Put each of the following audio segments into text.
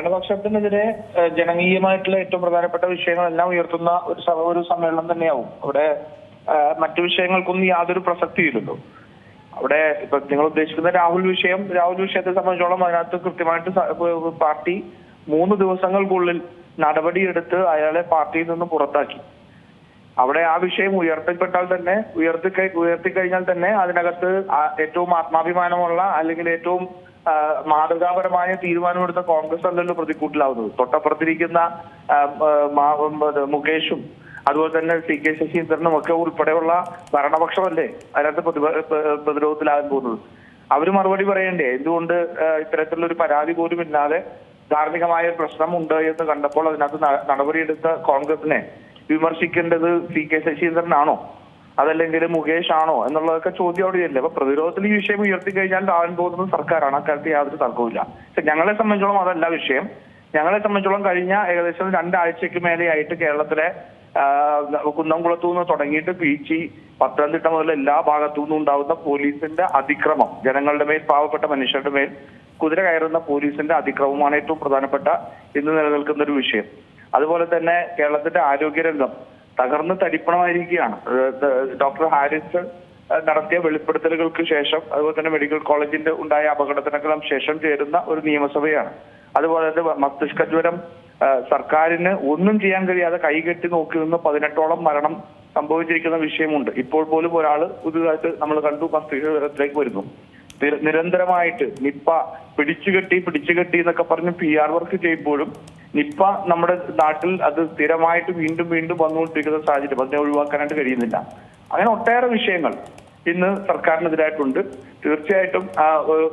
ഭരണപക്ഷത്തിനെതിരെ ജനകീയമായിട്ടുള്ള ഏറ്റവും പ്രധാനപ്പെട്ട വിഷയങ്ങളെല്ലാം ഉയർത്തുന്ന ഒരു സമ്മേളനം തന്നെയാവും. അവിടെ മറ്റു വിഷയങ്ങൾക്കൊന്നും യാതൊരു പ്രസക്തിയില്ലല്ലോ. അവിടെ ഇപ്പൊ നിങ്ങൾ ഉദ്ദേശിക്കുന്ന രാഹുൽ വിഷയത്തെ സംബന്ധിച്ചോളം അതിനകത്ത് കൃത്യമായിട്ട് പാർട്ടി 3 ദിവസങ്ങൾക്കുള്ളിൽ നടപടിയെടുത്ത് അയാളെ പാർട്ടിയിൽ നിന്ന് പുറത്താക്കി. അവിടെ ആ വിഷയം ഉയർത്തിക്കഴിഞ്ഞാൽ തന്നെ അതിനകത്ത് ഏറ്റവും ആത്മാഭിമാനമുള്ള അല്ലെങ്കിൽ ഏറ്റവും മാതൃകാപരമായ തീരുമാനമെടുത്ത കോൺഗ്രസ് അല്ലല്ലോ പ്രതിക്കൂട്ടിലാവുന്നത്. തൊട്ടപ്പുറത്തിരിക്കുന്ന മുകേഷും അതുപോലെ തന്നെ CK ശശീന്ദ്രനും ഒക്കെ ഉൾപ്പെടെയുള്ള ഭരണപക്ഷമല്ലേ അതിനകത്ത് പ്രതിരോധത്തിലാകാൻ പോകുന്നത്. അവര് മറുപടി പറയണ്ടേ? എന്തുകൊണ്ട് ഇത്തരത്തിലുള്ള ഒരു പരാതി പോലും ഇല്ലാതെ ധാർമ്മികമായ ഒരു പ്രശ്നം ഉണ്ട് എന്ന് കണ്ടപ്പോൾ അതിനകത്ത് നടപടിയെടുത്ത കോൺഗ്രസിനെ വിമർശിക്കേണ്ടത് CK ശശീന്ദ്രനാണോ അതല്ലെങ്കിൽ മുകേഷ് ആണോ എന്നുള്ളതൊക്കെ ചോദ്യം അവിടെയല്ലേ. അപ്പൊ പ്രതിരോധത്തിൽ ഈ വിഷയം ഉയർത്തിക്കഴിഞ്ഞാൽ ആവാൻ പോകുന്നത് സർക്കാരാണ്. അക്കാര്യത്തിൽ യാതൊരു തർക്കവുമില്ല. പക്ഷെ ഞങ്ങളെ സംബന്ധിച്ചോളം അതല്ല വിഷയം. ഞങ്ങളെ സംബന്ധിച്ചോളം കഴിഞ്ഞ ഏകദേശം 2 ആഴ്ചയ്ക്ക് മേലെയായിട്ട് കേരളത്തിലെ കുന്നംകുളത്തു നിന്ന് തുടങ്ങിയിട്ട് പീച്ചി, പത്തനംതിട്ട മുതൽ എല്ലാ ഭാഗത്തു നിന്നും ഉണ്ടാവുന്ന പോലീസിന്റെ അതിക്രമം, ജനങ്ങളുടെ മേൽ, പാവപ്പെട്ട മനുഷ്യരുടെ മേൽ കുതിര കയറുന്ന പോലീസിന്റെ അതിക്രമമാണ് ഏറ്റവും പ്രധാനപ്പെട്ട ഇന്ന് നിലനിൽക്കുന്ന ഒരു വിഷയം. അതുപോലെ തന്നെ കേരളത്തിന്റെ ആരോഗ്യരംഗം തകർന്ന് തരിപ്പണമായിരിക്കുകയാണ്. ഡോക്ടർ ഹാരിസ് നടത്തിയ വെളിപ്പെടുത്തലുകൾക്ക് ശേഷം, അതുപോലെ തന്നെ മെഡിക്കൽ കോളേജിന്റെ ഉണ്ടായ അപകടത്തിനെല്ലാം ശേഷം ചേരുന്ന ഒരു നിയമസഭയാണ്. അതുപോലെ തന്നെ മസ്തിഷ്കജ്വരം സർക്കാരിന് ഒന്നും ചെയ്യാൻ കഴിയാതെ കൈകെട്ടി നോക്കി നിന്ന് 18ഓളം മരണം സംഭവിച്ചിരിക്കുന്ന വിഷയമുണ്ട്. ഇപ്പോൾ പോലും ഒരാൾ പുതുതായിട്ട് നമ്മൾ കണ്ടു മസ്തിഷ്കജ്വരത്തിലേക്ക് വരുന്നു. നിരന്തരമായിട്ട് നിപ്പ പിടിച്ചുകെട്ടി എന്നൊക്കെ പറഞ്ഞ് PR വർക്ക് ചെയ്യുമ്പോഴും നിപ്പ നമ്മുടെ നാട്ടിൽ അത് സ്ഥിരമായിട്ട് വീണ്ടും വന്നുകൊണ്ടിരിക്കുന്ന സാഹചര്യം, അതിനെ ഒഴിവാക്കാനായിട്ട് കഴിയുന്നില്ല. അങ്ങനെ ഒട്ടേറെ വിഷയങ്ങൾ ഇന്ന് സർക്കാരിനെതിരായിട്ടുണ്ട്. തീർച്ചയായിട്ടും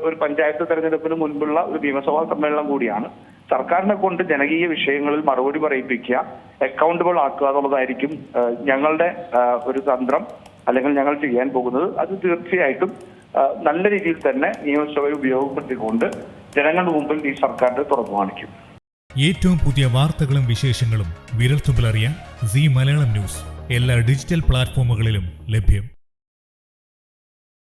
ഒരു പഞ്ചായത്ത് തെരഞ്ഞെടുപ്പിന് മുൻപുള്ള ഒരു നിയമസഭാ സമ്മേളനം കൂടിയാണ്. സർക്കാരിനെ കൊണ്ട് ജനകീയ വിഷയങ്ങളിൽ മറുപടി പറയിപ്പിക്കുക, അക്കൗണ്ടബിൾ ആക്കുക എന്നുള്ളതായിരിക്കും ഞങ്ങളുടെ ഒരു തന്ത്രം, അല്ലെങ്കിൽ ഞങ്ങൾ ചെയ്യാൻ പോകുന്നത്. അത് തീർച്ചയായിട്ടും നല്ല രീതിയിൽ തന്നെ നിയമസഭയെ ഉപയോഗപ്പെടുത്തിക്കൊണ്ട് ജനങ്ങളുടെ മുമ്പിൽ ഈ സർക്കാരിന്റെ തുറന്നു കാണിക്കും. ഏറ്റവും പുതിയ വാർത്തകളും വിശേഷങ്ങളും വിരൽത്തുമ്പിലറിയാൻ സീ മലയാളം ന്യൂസ് എല്ലാ ഡിജിറ്റൽ പ്ലാറ്റ്ഫോമുകളിലും ലഭ്യം.